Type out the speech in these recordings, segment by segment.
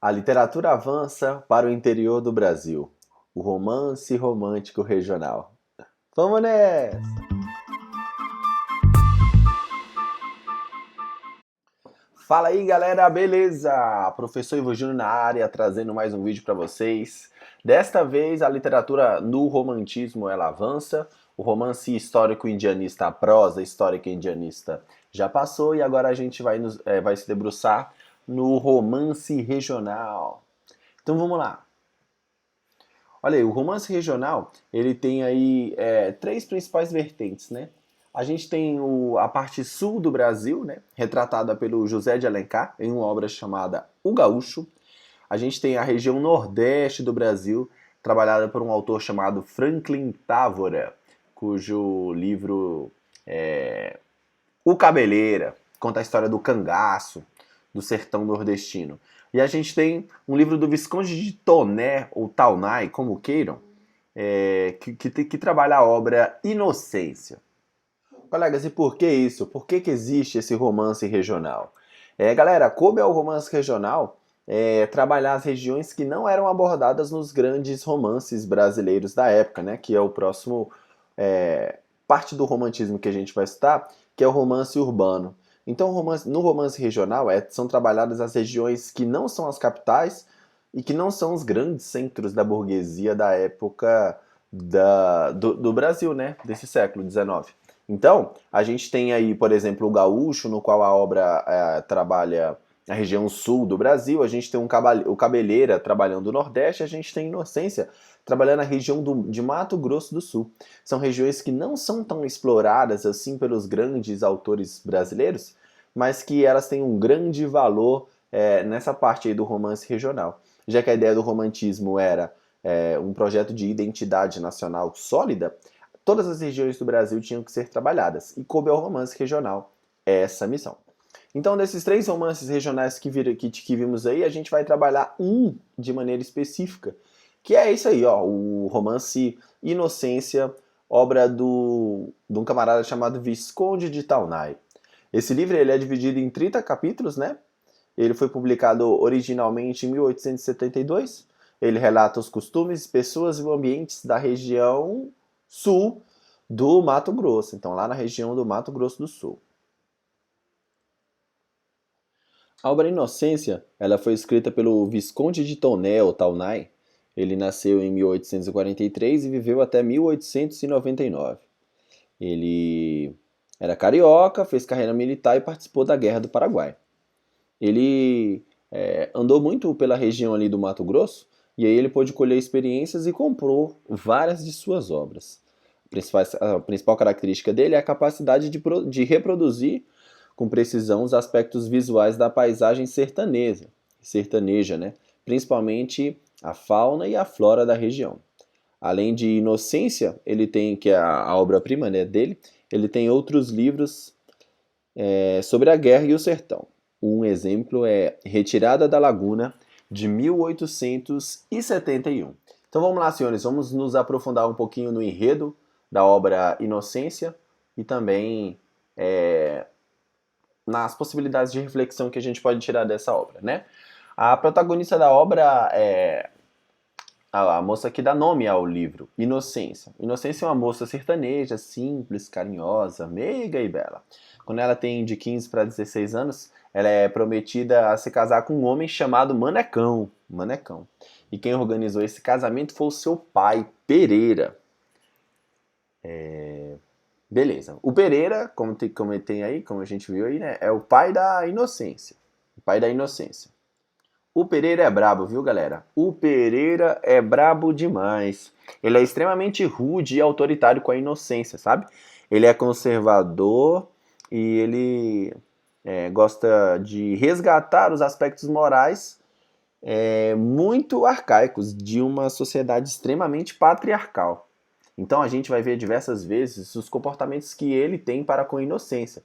A literatura avança para o interior do Brasil. O romance romântico regional. Vamos nessa! Fala aí, galera, beleza? Professor Ivo Júnior na área, trazendo mais um vídeo para vocês. Desta vez, a literatura no romantismo ela avança. O romance histórico indianista, a prosa histórica indianista já passou e agora a gente vai se debruçar no romance regional. Então vamos lá. Olha aí, o romance regional, ele tem aí três principais vertentes, né? A gente tem a parte sul do Brasil, né? Retratada pelo José de Alencar, em uma obra chamada O Gaúcho. A gente tem a região nordeste do Brasil, trabalhada por um autor chamado Franklin Távora, cujo livro é O Cabeleira, conta a história do cangaço, do sertão nordestino. E a gente tem um livro do Visconde de Toné, ou Taunay, como queiram, que trabalha a obra Inocência. Colegas, e por que isso? Por que existe esse romance regional? Galera, coube ao romance regional trabalhar as regiões que não eram abordadas nos grandes romances brasileiros da época, né? Que é o próximo parte do romantismo que a gente vai citar, que é o romance urbano. Então, no romance regional são trabalhadas as regiões que não são as capitais e que não são os grandes centros da burguesia da época do Brasil, né? Desse século XIX. Então, a gente tem aí, por exemplo, o Gaúcho, no qual a obra trabalha a região sul do Brasil, a gente tem o Cabeleira trabalhando o Nordeste, a gente tem Inocência trabalhando a região de Mato Grosso do Sul. São regiões que não são tão exploradas assim pelos grandes autores brasileiros, mas que elas têm um grande valor nessa parte aí do romance regional. Já que a ideia do romantismo era um projeto de identidade nacional sólida, todas as regiões do Brasil tinham que ser trabalhadas, e coube ao romance regional essa missão. Então, desses três romances regionais que vimos aí, a gente vai trabalhar um de maneira específica, que é isso aí, ó, o romance Inocência, obra de um camarada chamado Visconde de Taunay. Esse livro ele é dividido em 30 capítulos, né? Ele foi publicado originalmente em 1872. Ele relata os costumes, pessoas e ambientes da região sul do Mato Grosso. Então, lá na região do Mato Grosso do Sul. A obra Inocência, ela foi escrita pelo Visconde de Toné, ou Taunay. Ele nasceu em 1843 e viveu até 1899. Ele era carioca, fez carreira militar e participou da Guerra do Paraguai. Ele andou muito pela região ali do Mato Grosso e aí ele pôde colher experiências e comprou várias de suas obras. A principal característica dele é a capacidade de reproduzir com precisão os aspectos visuais da paisagem sertaneja, né? Principalmente a fauna e a flora da região. Além de Inocência, ele tem, que é a obra-prima, né, dele, ele tem outros livros sobre a guerra e o sertão. Um exemplo é Retirada da Laguna, de 1871. Então vamos lá, senhores, vamos nos aprofundar um pouquinho no enredo da obra Inocência e também nas possibilidades de reflexão que a gente pode tirar dessa obra, né? A protagonista da obra é a moça que dá nome ao livro, Inocência. Inocência é uma moça sertaneja, simples, carinhosa, meiga e bela. Quando ela tem de 15 para 16 anos, ela é prometida a se casar com um homem chamado Manecão. Manecão. E quem organizou esse casamento foi o seu pai, Pereira. Beleza. O Pereira, como tem aí, como a gente viu aí, né, é o pai da Inocência. O pai da Inocência. O Pereira é brabo, viu, galera? O Pereira é brabo demais. Ele é extremamente rude e autoritário com a Inocência, sabe? Ele é conservador e ele gosta de resgatar os aspectos morais muito arcaicos de uma sociedade extremamente patriarcal. Então a gente vai ver diversas vezes os comportamentos que ele tem para com a Inocência.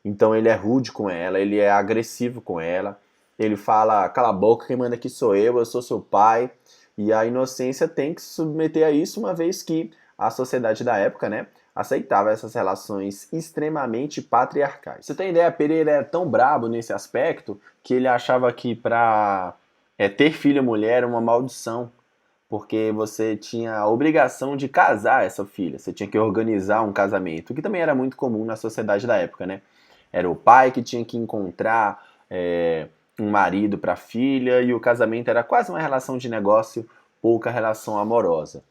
Então ele é rude com ela, ele é agressivo com ela, ele fala, cala a boca, quem manda aqui sou eu sou seu pai. E a Inocência tem que se submeter a isso, uma vez que a sociedade da época, né, aceitava essas relações extremamente patriarcais. Você tem ideia, Pereira era tão brabo nesse aspecto que ele achava que para ter filha mulher era uma maldição, porque você tinha a obrigação de casar essa filha, você tinha que organizar um casamento, o que também era muito comum na sociedade da época, né? Era o pai que tinha que encontrar um marido para a filha, e o casamento era quase uma relação de negócio, pouca relação amorosa.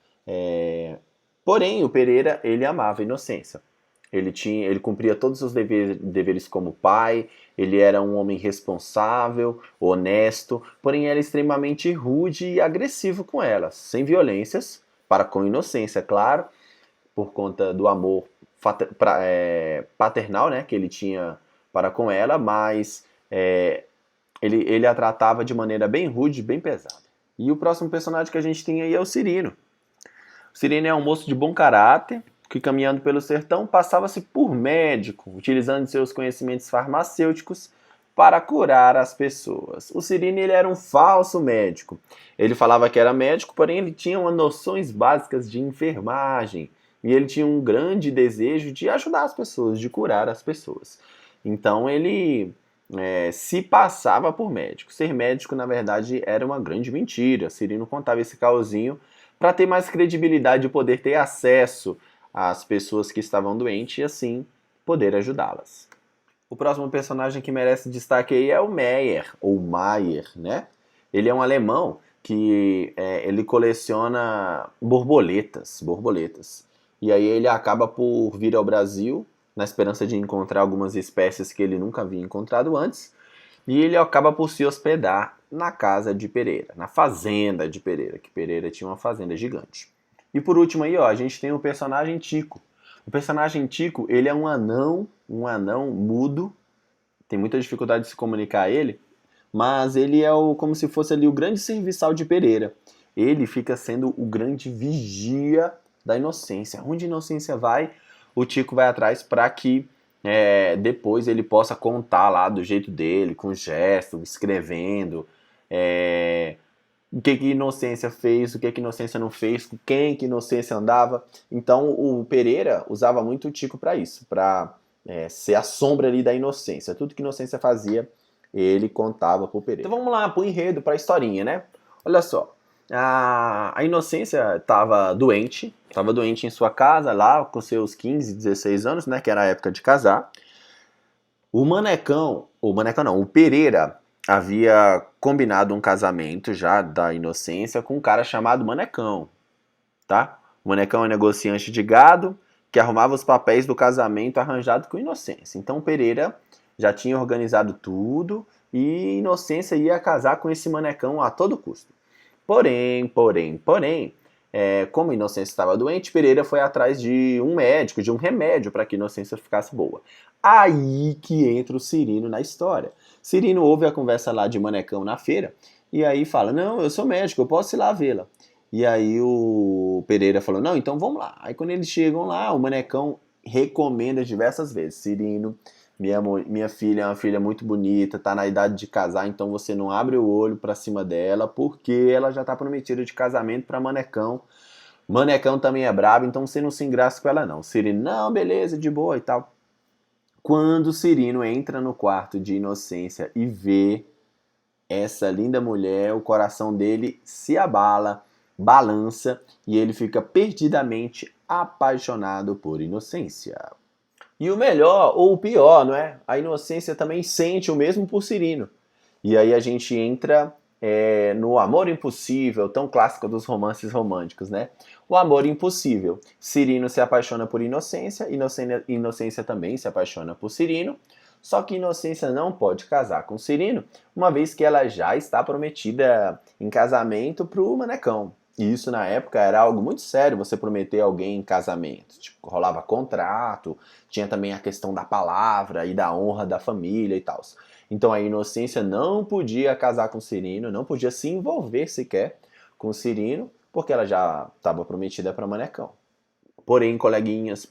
Porém, o Pereira, ele amava a Inocência. Ele cumpria todos os deveres como pai, ele era um homem responsável, honesto, porém era extremamente rude e agressivo com ela, sem violências, para com Inocência, claro, por conta do amor paternal, né, que ele tinha para com ela, mas ele a tratava de maneira bem rude, bem pesada. E o próximo personagem que a gente tem aí é o Cirino. O Cirino é um moço de bom caráter, que caminhando pelo sertão passava-se por médico, utilizando seus conhecimentos farmacêuticos para curar as pessoas. O Cirino, ele era um falso médico. Ele falava que era médico, porém ele tinha umas noções básicas de enfermagem. E ele tinha um grande desejo de ajudar as pessoas, de curar as pessoas. Então ele se passava por médico. Ser médico, na verdade, era uma grande mentira. Cirino contava esse caosinho para ter mais credibilidade e poder ter acesso às pessoas que estavam doentes e assim poder ajudá-las. O próximo personagem que merece destaque aí é o Meyer, ou Mayer, né? Ele é um alemão que ele coleciona borboletas. E aí ele acaba por vir ao Brasil na esperança de encontrar algumas espécies que ele nunca havia encontrado antes. E ele acaba por se hospedar na casa de Pereira, na fazenda de Pereira, que Pereira tinha uma fazenda gigante. E por último aí, ó, a gente tem o personagem Tico. O personagem Tico, ele é um anão mudo, tem muita dificuldade de se comunicar a ele, mas ele é como se fosse ali o grande serviçal de Pereira. Ele fica sendo o grande vigia da Inocência. Onde a Inocência vai, o Tico vai atrás para que depois ele possa contar lá do jeito dele, com gesto, escrevendo, o que Inocência fez, o que Inocência não fez, com quem que Inocência andava. Então o Pereira usava muito o Tico para isso, para ser a sombra ali da Inocência. Tudo que Inocência fazia, ele contava pro Pereira. Então vamos lá, pro enredo, pra historinha, né? Olha só, a Inocência estava doente em sua casa, lá com seus 15, 16 anos, né, que era a época de casar. O Pereira havia combinado um casamento já da Inocência com um cara chamado Manecão, tá? O Manecão é negociante de gado que arrumava os papéis do casamento arranjado com Inocência. Então o Pereira já tinha organizado tudo e Inocência ia casar com esse Manecão a todo custo. Porém, como Inocência estava doente, Pereira foi atrás de um médico, de um remédio para que Inocência ficasse boa. Aí que entra o Cirino na história. Cirino ouve a conversa lá de Manecão na feira e aí fala, não, eu sou médico, eu posso ir lá vê-la. E aí o Pereira falou, não, então vamos lá. Aí quando eles chegam lá, o Manecão recomenda diversas vezes, Cirino, minha filha é uma filha muito bonita, tá na idade de casar, então você não abre o olho pra cima dela, porque ela já tá prometida de casamento pra Manecão. Manecão também é brabo, então você não se engraça com ela não. Cirino, não, beleza, de boa e tal. Quando Cirino entra no quarto de Inocência e vê essa linda mulher, o coração dele se abala, balança e ele fica perdidamente apaixonado por Inocência. E o melhor, ou o pior, não é? A Inocência também sente o mesmo por Cirino. E aí a gente entra no amor impossível, tão clássico dos romances românticos, né? O amor impossível. Cirino se apaixona por Inocência, Inocência também se apaixona por Cirino, só que Inocência não pode casar com Cirino, uma vez que ela já está prometida em casamento pro Manecão. E isso na época era algo muito sério, você prometer alguém em casamento. Tipo, rolava contrato, tinha também a questão da palavra e da honra da família e tal. Então a Inocência não podia casar com Cirino, não podia se envolver sequer com Cirino, porque ela já estava prometida para Manecão. Porém, coleguinhas,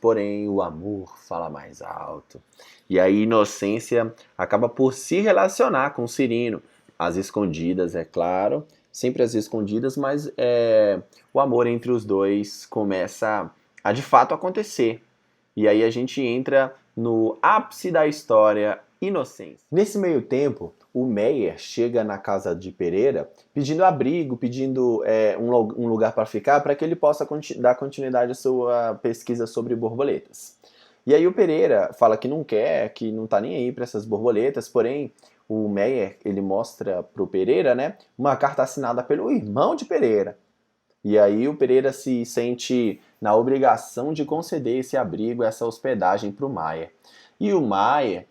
o amor fala mais alto. E a Inocência acaba por se relacionar com Cirino, às escondidas, é claro, sempre às escondidas, mas o amor entre os dois começa a de fato acontecer. E aí a gente entra no ápice da história inocência. Nesse meio tempo, o Meyer chega na casa de Pereira pedindo abrigo, pedindo um lugar para ficar, para que ele possa dar continuidade à sua pesquisa sobre borboletas. E aí o Pereira fala que não quer, que não tá nem aí para essas borboletas, porém o Meyer, ele mostra pro Pereira, né, uma carta assinada pelo irmão de Pereira. E aí o Pereira se sente na obrigação de conceder esse abrigo, essa hospedagem pro Meyer. E o Meyer,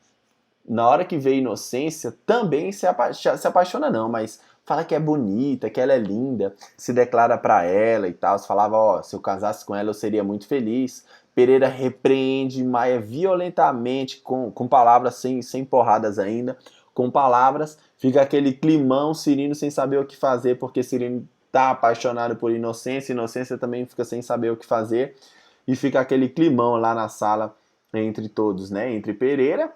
na hora que vê Inocência, também se apaixona não, mas fala que é bonita, que ela é linda, se declara pra ela e tal, falava, ó, se eu casasse com ela eu seria muito feliz. Pereira repreende Maia violentamente, com palavras sem porradas ainda, com palavras, fica aquele climão, Cirino sem saber o que fazer, porque Cirino tá apaixonado por Inocência, Inocência também fica sem saber o que fazer, e fica aquele climão lá na sala entre todos, né, entre Pereira,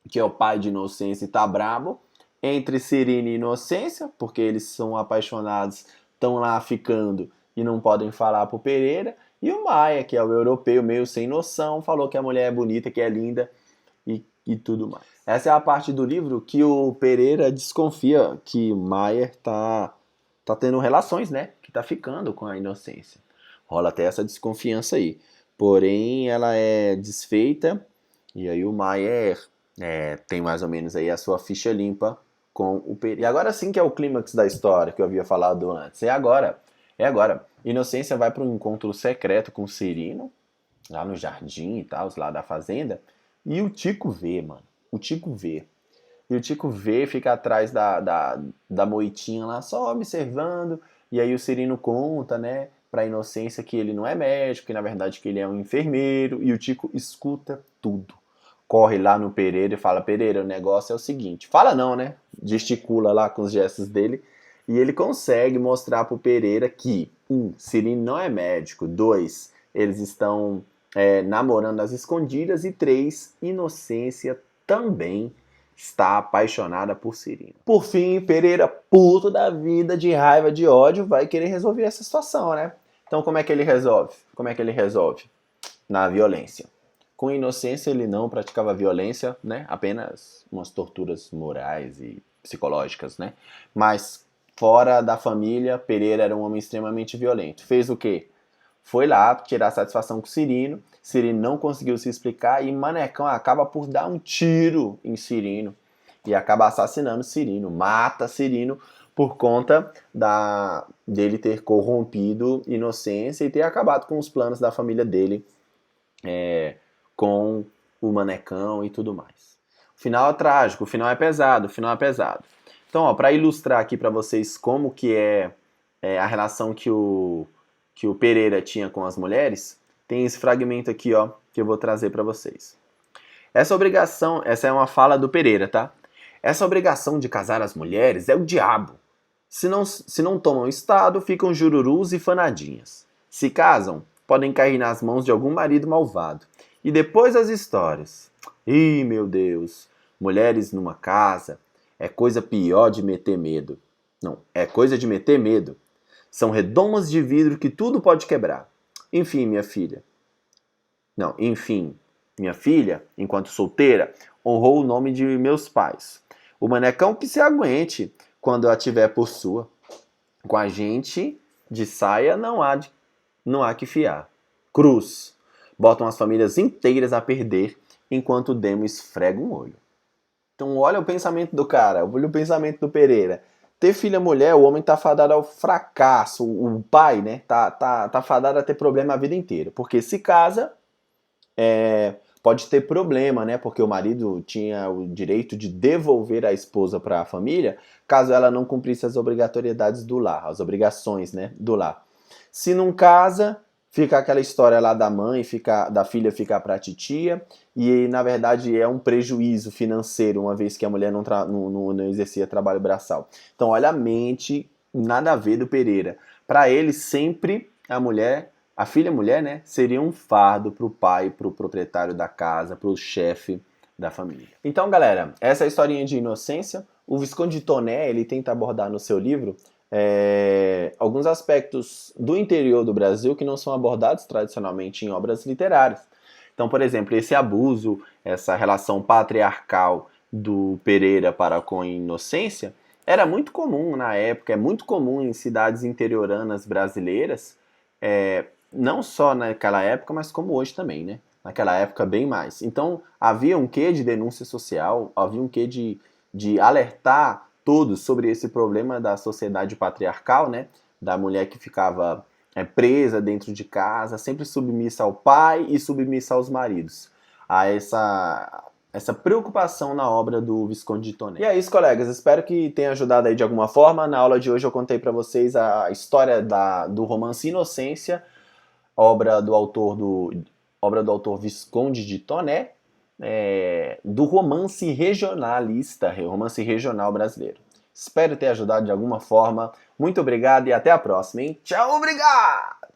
que é o pai de Inocência e tá brabo, entre Cirino e Inocência, porque eles são apaixonados, estão lá ficando e não podem falar pro Pereira, e o Maia, que é o europeu meio sem noção, falou que a mulher é bonita, que é linda e tudo mais. Essa é a parte do livro que o Pereira desconfia que Maier tá tendo relações, né? Que tá ficando com a Inocência. Rola até essa desconfiança aí. Porém, ela é desfeita e aí o Maier tem mais ou menos aí a sua ficha limpa com o Pereira. E agora sim que é o clímax da história que eu havia falado antes. É agora. Inocência vai para um encontro secreto com o Cirino, lá no jardim e tal, lá da fazenda, e o Tico vê, mano. O Tico vê. E o Tico vê, fica atrás da moitinha lá, só observando, e aí o Cirino conta, né, pra Inocência que ele não é médico, que na verdade que ele é um enfermeiro, e o Tico escuta tudo. Corre lá no Pereira e fala, Pereira, o negócio é o seguinte. Fala não, né? Gesticula lá com os gestos dele. E ele consegue mostrar pro Pereira que, Cirino não é médico. 2, eles estão namorando às escondidas. E 3, Inocência também está apaixonada por Cirino. Por fim, Pereira, puto da vida, de raiva, de ódio, vai querer resolver essa situação, né? Então como é que ele resolve? Na violência. Com Inocência ele não praticava violência, né? Apenas umas torturas morais e psicológicas, né? Mas fora da família, Pereira era um homem extremamente violento. Fez o quê? Foi lá tirar satisfação com Cirino. Cirino não conseguiu se explicar e Manecão acaba por dar um tiro em Cirino e acaba assassinando Cirino, mata Cirino por conta dele ter corrompido Inocência e ter acabado com os planos da família dele, com o Manecão e tudo mais. O final é trágico, o final é pesado, Então, para ilustrar aqui para vocês como que é a relação que o Pereira tinha com as mulheres, tem esse fragmento aqui, ó, que eu vou trazer para vocês. Essa é uma fala do Pereira, tá? Essa obrigação de casar as mulheres é o diabo. Se não tomam estado, ficam jururus e fanadinhas. Se casam, podem cair nas mãos de algum marido malvado. E depois as histórias. Ih, meu Deus, mulheres numa casa é coisa pior de meter medo. Não, é coisa de meter medo. São redomas de vidro que tudo pode quebrar. Enfim, minha filha, enquanto solteira, honrou o nome de meus pais. O Manecão que se aguente quando a tiver por sua. Com a gente de saia não há que fiar. Cruz. Botam as famílias inteiras a perder enquanto o demo esfrega um olho. Então olha o pensamento do cara, olha o pensamento do Pereira. Ter filha mulher, o homem tá fadado ao fracasso, o pai, né, tá fadado a ter problema a vida inteira. Porque se casa, pode ter problema, né, porque o marido tinha o direito de devolver a esposa para a família, caso ela não cumprisse as obrigatoriedades do lar, as obrigações, né, do lar. Se não casa, fica aquela história lá da mãe, da filha ficar para a titia, e na verdade é um prejuízo financeiro, uma vez que a mulher não exercia trabalho braçal. Então olha a mente, nada a ver do Pereira. Para ele sempre a filha mulher, né, seria um fardo para o pai, para o proprietário da casa, para o chefe da família. Então galera, essa é a historinha de Inocência. O Visconde de Toné, ele tenta abordar no seu livro alguns aspectos do interior do Brasil que não são abordados tradicionalmente em obras literárias. Então, por exemplo, esse abuso, essa relação patriarcal do Pereira para com Inocência era muito comum na época, é muito comum em cidades interioranas brasileiras, não só naquela época, mas como hoje também, né? Naquela época bem mais. Então havia um quê de denúncia social, havia um quê de alertar todos sobre esse problema da sociedade patriarcal, né? Da mulher que ficava presa dentro de casa, sempre submissa ao pai e submissa aos maridos. A essa preocupação na obra do Visconde de Toné. E é isso, colegas. Espero que tenha ajudado aí de alguma forma. Na aula de hoje eu contei para vocês a história do romance Inocência, obra do autor Visconde de Toné, do romance regionalista, romance regional brasileiro. Espero ter ajudado de alguma forma. Muito obrigado e até a próxima, hein? Tchau, obrigado!